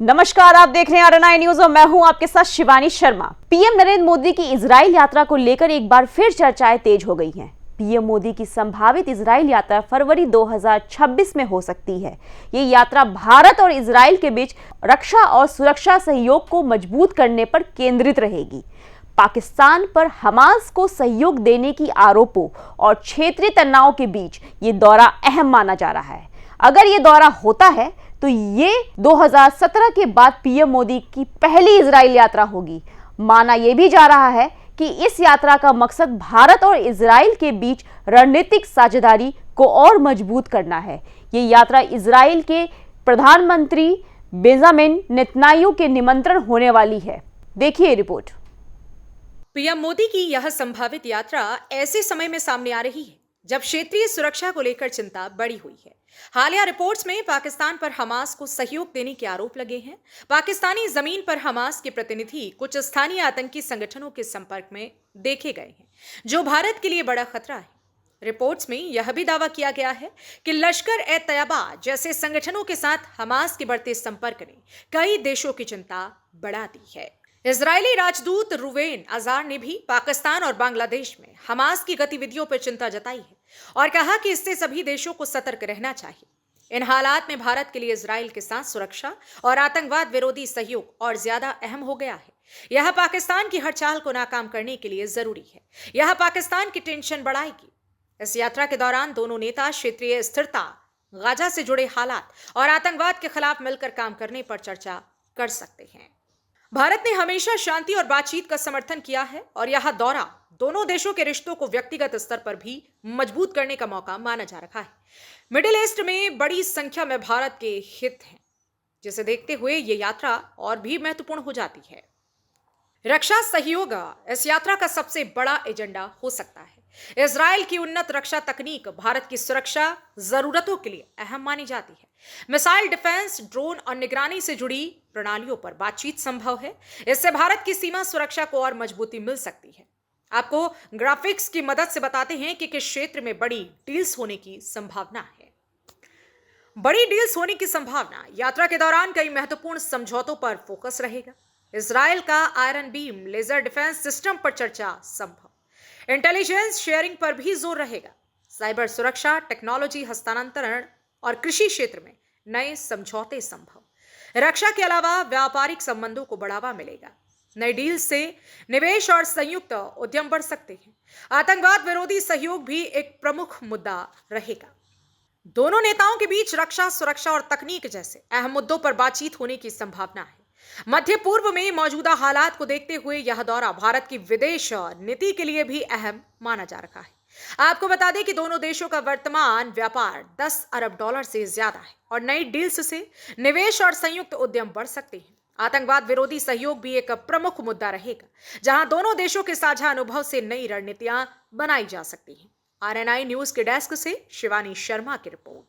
नमस्कार, आप देख रहे हैं आरएनआई न्यूज और मैं हूं आपके साथ शिवानी शर्मा। पीएम नरेंद्र मोदी की इजराइल यात्रा को लेकर एक बार फिर चर्चाएं तेज हो गई हैं। पीएम मोदी की संभावित इजराइल यात्रा फरवरी 2026 में हो सकती है। ये यात्रा भारत और इजराइल के बीच रक्षा और सुरक्षा सहयोग को मजबूत करने पर केंद्रित रहेगी। पाकिस्तान पर हमास को सहयोग देने की आरोपों और क्षेत्रीय तनाव के बीच ये दौरा अहम माना जा रहा है। अगर ये दौरा होता है तो ये 2017 के बाद पीएम मोदी की पहली इजराइल यात्रा होगी। माना यह भी जा रहा है कि इस यात्रा का मकसद भारत और इजराइल के बीच रणनीतिक साझेदारी को और मजबूत करना है। ये यात्रा इजराइल के प्रधानमंत्री बेंजामिन नेतन्याहू के निमंत्रण होने वाली है। देखिए रिपोर्ट। पीएम मोदी की यह संभावित यात्रा ऐसे समय में सामने आ रही है जब क्षेत्रीय सुरक्षा को लेकर चिंता बढ़ी हुई है। हालिया रिपोर्ट्स में पाकिस्तान पर हमास को सहयोग देने के आरोप लगे हैं। पाकिस्तानी जमीन पर हमास के प्रतिनिधि कुछ स्थानीय आतंकी संगठनों के संपर्क में देखे गए हैं, जो भारत के लिए बड़ा खतरा है। रिपोर्ट्स में यह भी दावा किया गया है कि लश्कर ए तैयबा जैसे संगठनों के साथ हमास के बढ़ते संपर्क ने कई देशों की चिंता बढ़ा दी है। इजरायली राजदूत रुवेन अजार ने भी पाकिस्तान और बांग्लादेश में हमास की गतिविधियों पर चिंता जताई है और कहा कि इससे सभी देशों को सतर्क रहना चाहिए। इन हालात में भारत के लिए इजराइल के साथ सुरक्षा और आतंकवाद विरोधी सहयोग और ज्यादा अहम हो गया है। यह पाकिस्तान की हर चाल को नाकाम करने के लिए जरूरी है। यह पाकिस्तान की टेंशन बढ़ाएगी। इस यात्रा के दौरान दोनों नेता क्षेत्रीय स्थिरता, गाजा से जुड़े हालात और आतंकवाद के खिलाफ मिलकर काम करने पर चर्चा कर सकते हैं। भारत ने हमेशा शांति और बातचीत का समर्थन किया है और यह दौरा दोनों देशों के रिश्तों को व्यक्तिगत स्तर पर भी मजबूत करने का मौका माना जा रहा है। मिडिल ईस्ट में बड़ी संख्या में भारत के हित हैं, जिसे देखते हुए ये यात्रा और भी महत्वपूर्ण हो जाती है। रक्षा सहयोग इस यात्रा का सबसे बड़ा एजेंडा हो सकता है। इजराइल की उन्नत रक्षा तकनीक भारत की सुरक्षा जरूरतों के लिए अहम मानी जाती है। मिसाइल डिफेंस, ड्रोन और निगरानी से जुड़ी प्रणालियों पर बातचीत संभव है। इससे भारत की सीमा सुरक्षा को और मजबूती मिल सकती है। आपको ग्राफिक्स की मदद से बताते हैं कि किस क्षेत्र में बड़ी डील्स होने की संभावना है। बड़ी डील्स होने की संभावना। यात्रा के दौरान कई महत्वपूर्ण समझौतों पर फोकस रहेगा। इजराइल का Iron Beam laser defence system पर चर्चा संभव। इंटेलिजेंस शेयरिंग पर भी जोर रहेगा। साइबर सुरक्षा, टेक्नोलॉजी हस्तांतरण और कृषि क्षेत्र में नए समझौते संभव। रक्षा के अलावा व्यापारिक संबंधों को बढ़ावा मिलेगा। नई डील से निवेश और संयुक्त उद्यम बढ़ सकते हैं। आतंकवाद विरोधी सहयोग भी एक प्रमुख मुद्दा रहेगा। दोनों नेताओं के बीच रक्षा, सुरक्षा और तकनीक जैसे अहम मुद्दों पर बातचीत होने की संभावना है। मध्य पूर्व में मौजूदा हालात को देखते हुए यह दौरा भारत की विदेश नीति के लिए भी अहम माना जा रहा है। आपको बता दें कि दोनों देशों का वर्तमान व्यापार 10 अरब डॉलर से ज्यादा है और नई डील्स से निवेश और संयुक्त उद्यम बढ़ सकते हैं। आतंकवाद विरोधी सहयोग भी एक प्रमुख मुद्दा रहेगा, जहां दोनों देशों के साझा अनुभव से नई रणनीतियां बनाई जा सकती हैं। आरएनआई न्यूज के डेस्क से शिवानी शर्मा की रिपोर्ट।